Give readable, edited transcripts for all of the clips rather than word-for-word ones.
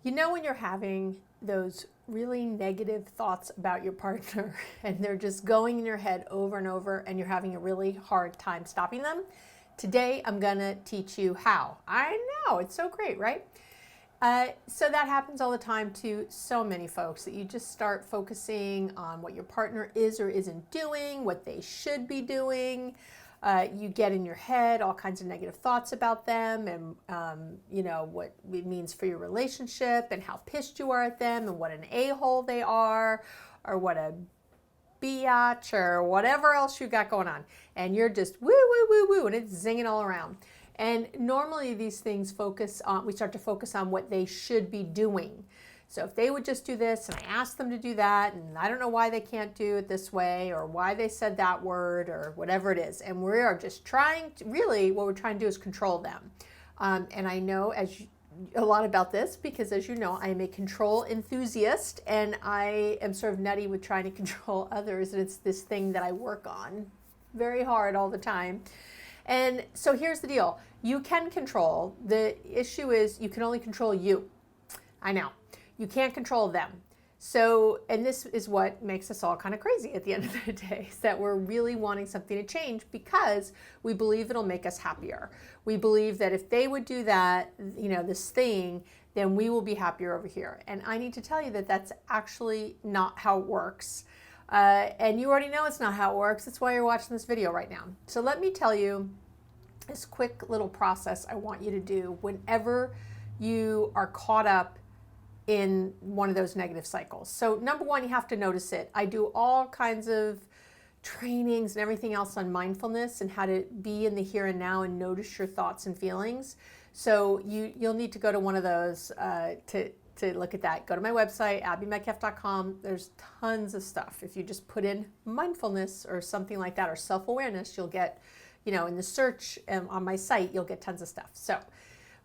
You know when you're having those really negative thoughts about your partner and they're just going in your head over and over and you're having a really hard time stopping them? Today I'm going to teach you how. I know, it's so great, right? So that happens all the time to so many folks that you just start focusing on what your partner is or isn't doing, what they should be doing. You get in your head all kinds of negative thoughts about them and, what it means for your relationship and how pissed you are at them and what an a-hole they are or what a biatch or whatever else you got going on. And you're just woo, woo, woo, woo, and it's zinging all around. And normally these things we start to focus on what they should be doing. So if they would just do this and I ask them to do that and I don't know why they can't do it this way or why they said that word or whatever it is. And we are just trying to, really what we're trying to do is control them. And I know a lot about this because as you know, I am a control enthusiast and I am sort of nutty with trying to control others. And it's this thing that I work on very hard all the time. And so here's the deal. You can control. The issue is you can only control you. I know. You can't control them. So, and this is what makes us all kind of crazy at the end of the day, is that we're really wanting something to change because we believe it'll make us happier. We believe that if they would do that, this thing, then we will be happier over here. And I need to tell you that that's actually not how it works. And you already know it's not how it works. That's why you're watching this video right now. So let me tell you this quick little process I want you to do whenever you are caught up in one of those negative cycles. So number one, you have to notice it. I do all kinds of trainings and everything else on mindfulness and how to be in the here and now and notice your thoughts and feelings. So you'll need to go to one of those to look at that. Go to my website, abbymedcalf.com. There's tons of stuff. If you just put in mindfulness or something like that or self-awareness, you'll get, in the search on my site, you'll get tons of stuff.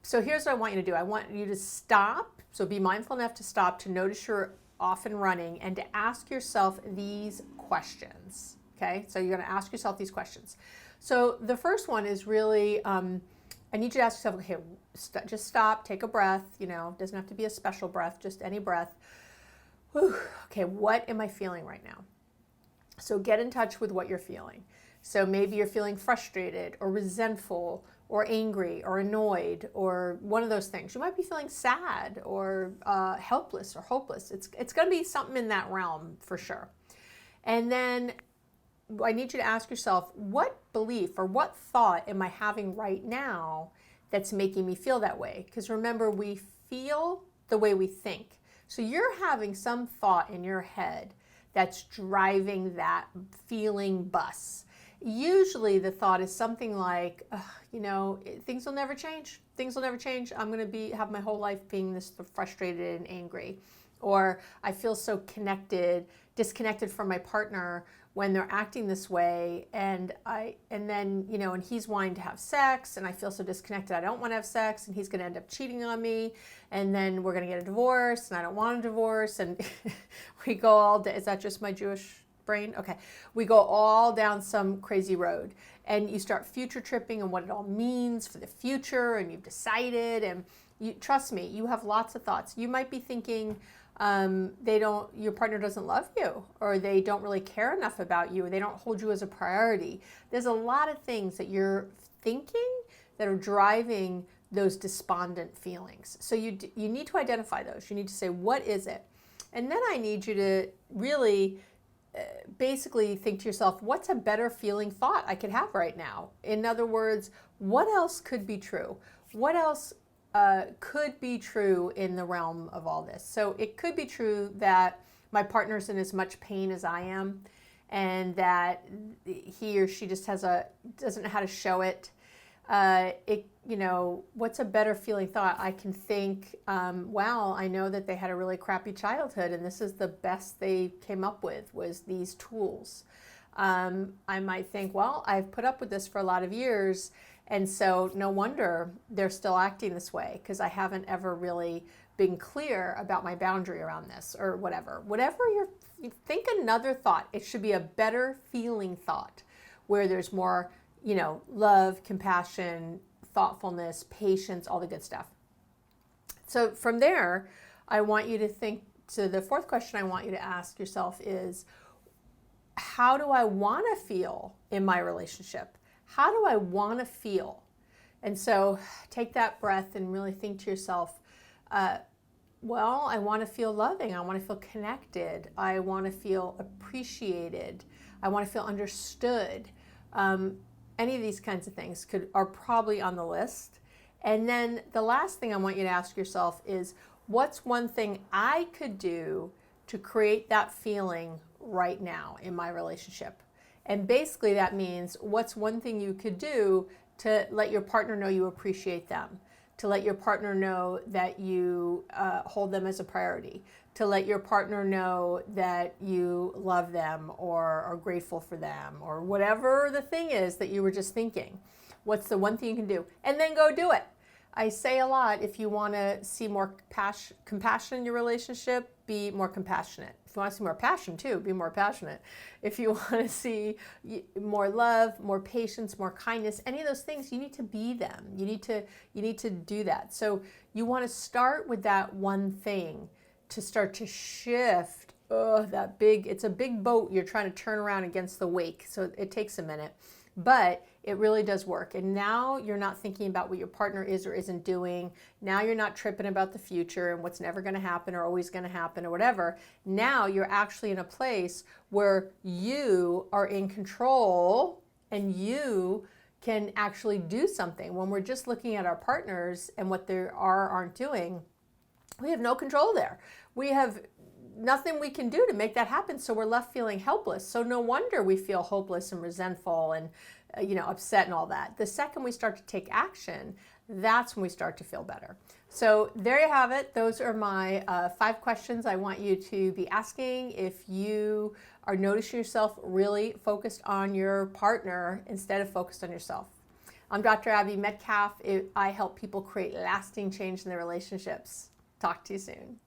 So here's what I want you to do. I want you to stop. So be mindful enough to stop, to notice you're off and running, and to ask yourself these questions. Okay? So you're going to ask yourself these questions. So the first one is really, I need you to ask yourself, okay, just stop, take a breath. It doesn't have to be a special breath, just any breath. Whew. Okay, what am I feeling right now? So get in touch with what you're feeling. So maybe you're feeling frustrated or resentful or angry or annoyed or one of those things. You might be feeling sad or helpless or hopeless. It's going to be something in that realm for sure. And then I need you to ask yourself, what belief or what thought am I having right now that's making me feel that way? Because remember, we feel the way we think. So you're having some thought in your head that's driving that feeling bus. Usually the thought is something like, things will never change. Things will never change. I'm going to have my whole life being this frustrated and angry. Or I feel so disconnected from my partner when they're acting this way, and he's wanting to have sex, and I feel so disconnected. I don't want to have sex, and he's going to end up cheating on me, and then we're going to get a divorce, and I don't want a divorce, and we go all day. Is that just my Jewish brain? Okay. We go all down some crazy road, and you start future tripping and what it all means for the future, and you've decided, and trust me, you have lots of thoughts. You might be thinking, your partner doesn't love you, or they don't really care enough about you, or they don't hold you as a priority. There's a lot of things that you're thinking that are driving those despondent feelings. So you need to identify those. You need to say, what is it? And then I need you to really basically think to yourself, what's a better feeling thought I could have right now? In other words, what else could be true? What else could be true in the realm of all this? So it could be true that my partner's in as much pain as I am, and that he or she just doesn't know how to show it. What's a better feeling thought? I can think, wow, I know that they had a really crappy childhood, and this is the best they came up with was these tools. I might think, well, I've put up with this for a lot of years, and so no wonder they're still acting this way, because I haven't ever really been clear about my boundary around this, or whatever. You think another thought. It should be a better feeling thought where there's more, love, compassion, thoughtfulness, patience, all the good stuff. So from there, I want you to think, so the fourth question I want you to ask yourself is, how do I want to feel in my relationship? How do I want to feel? And so take that breath and really think to yourself, well, I want to feel loving. I want to feel connected. I want to feel appreciated. I want to feel understood. Any of these kinds of things are probably on the list. And then the last thing I want you to ask yourself is, what's one thing I could do to create that feeling right now in my relationship? And basically that means, what's one thing you could do to let your partner know you appreciate them, to let your partner know that you hold them as a priority, to let your partner know that you love them or are grateful for them, or whatever the thing is that you were just thinking. What's the one thing you can do? And then go do it. I say a lot, if you want to see more compassion in your relationship, be more compassionate. If you want to see more passion too, be more passionate. If you want to see more love, more patience, more kindness, any of those things, you need to be them. You need to do that. So you want to start with that one thing to start to shift. It's a big boat you're trying to turn around against the wake. So it takes a minute. But it really does work. And now you're not thinking about what your partner is or isn't doing. Now you're not tripping about the future and what's never going to happen or always going to happen or whatever. Now you're actually in a place where you are in control and you can actually do something. When we're just looking at our partners and what they are or aren't doing, we have no control there. We have nothing we can do to make that happen, so we're left feeling helpless. So no wonder we feel hopeless and resentful and upset and all that. The second we start to take action, that's when we start to feel better. So there you have it. Those are my 5 questions I want you to be asking if you are noticing yourself really focused on your partner instead of focused on yourself. I'm Dr. Abby Metcalf. I help people create lasting change in their relationships. Talk to you soon.